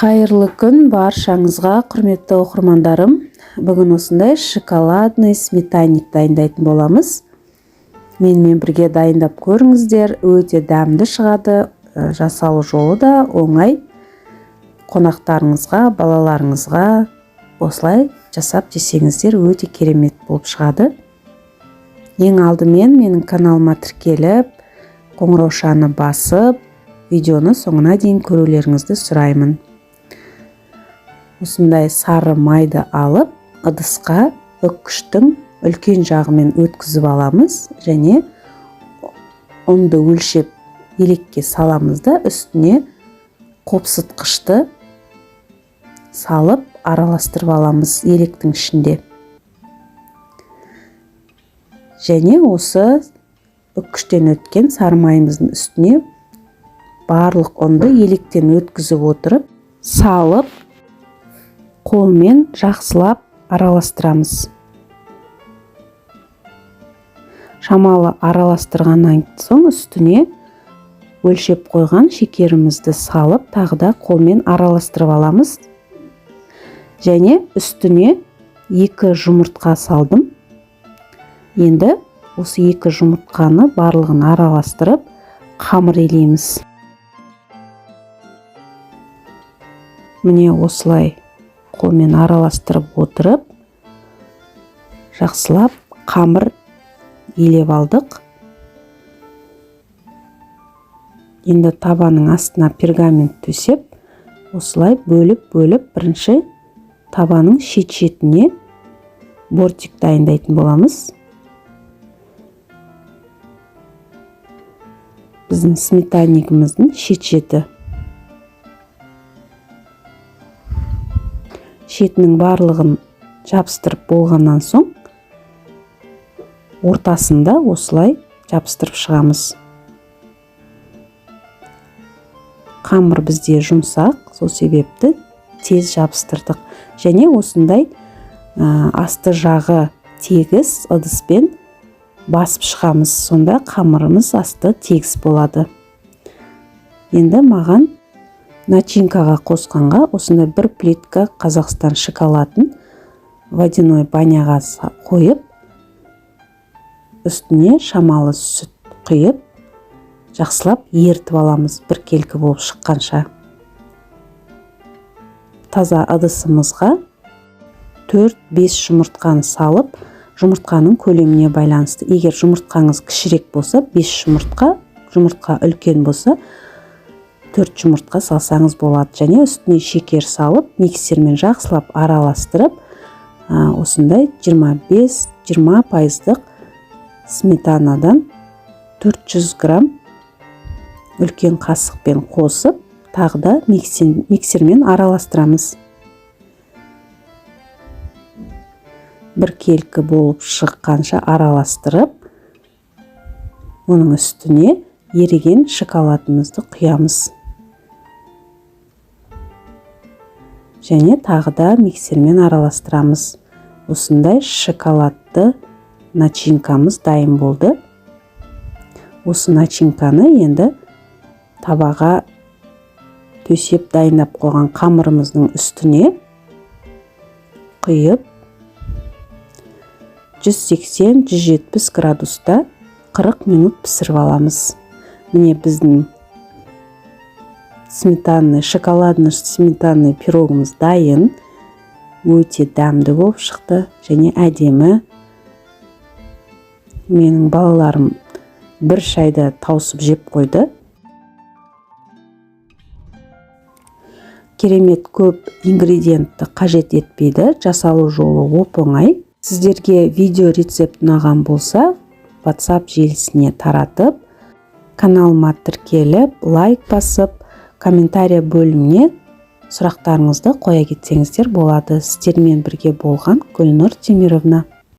Қайырлы күн баршаңызға, құрметті оқырмандарым. Бүгін осындай шоколадный сметанник дайындайтын боламыз. Менімен бірге дайындап көріңіздер, өте дәмді шығады, жасалу жолы да оңай. Қонақтарыңызға, балаларыңызға осылай жасап жесеңіздер өте керемет болып шығады. Ең алдымен менің каналыма тіркеліп, қоңыраушаны басып, видеоны соңына дейін көрулеріңізді сұраймын. Осындай сары майды алып, ыдысқа үккіштің үлкен жағымен өткізіп аламыз және ұнды өлшеп елекке саламыз да үстіне қопсытқышты салып араластырып аламыз електің ішінде. Және осы үккіштен өткен сары майымыздың үстіне барлық ұнды електен өткізіп отырып, салып, қолмен жақсылап араластырамыз. Шамалы араластырғаннан соң үстіне өлшеп қойған шекерімізді салып, тағы да қолмен араластырып аламыз. Және үстіне 2 жұмыртқа салдым. Енді осы 2 жұмыртқаны барлығын араластырып, қамыр илейміз. Міне осылай қолмен араластырып отырып, жақсылап қамыр илеп алдық. Енді табаның астына пергамент төсеп, осылай бөліп бірінші табаның шет-шетіне бортик дайындайтын боламыз. Біздің сметаннигіміздің шет-шеті. Шетінің барлығын жабыстырып болғаннан соң, ортасында осылай жабыстырып шығамыз. Қамыр бізде жұмсақ, сол себепті тез жабыстырдық. Және осындай асты жағы тегіс ыдыспен басып шығамыз. Сонда қамырымыз асты тегіс болады. Енді маған начинкаға қосқанға осындай 1 плитка Қазақстан шоколадын водяной баняға қойып, үстіне шамалы сүт құйып, жақсылап ертіп аламыз бір келкі болып шыққанша. Таза ыдысымызға 4-5 жұмыртқаны салып, жұмыртқаның көлеміне байланысты. Егер жұмыртқаңыз кішірек болса, 5 жұмыртқа үлкен болса, 4 жұмыртқа салсаңыз болады. Және үстіне шекер салып, миксермен жақсылап араластырып, осындай 25-20% сметанадан 400 грамм үлкен қасықпен қосып, тағы да миксермен араластырамыз. Бір келкі болып шыққанша араластырып, оның үстіне еріген шоколадымызды құямыз. Және тағы да миксермен араластырамыз. Осындай шоколадты начинкамыз дайын болды. Осы начинканы енді табаға төсеп дайындап қойған қамырымыздың үстіне құйып, 180-170 градуста 40 минут пісіріп аламыз. Міне біздің шоколадный сметанный пирогымыз дайын. Өте дәмді болып шықты және әдемі. Менің балаларым 1 шайда таусып жеп қойды. Керемет көп ингредиентті қажет етпейді, жасалу жолы оп-оңай. Сіздерге видео рецепт ұнаған болса, WhatsApp желісіне таратып, каналыма тіркеліп, лайк басып, комментария бөліміне сұрақтарыңызды қоя кетсеңіздер болады. Сіздермен бірге болған Гүлнұр Темировна.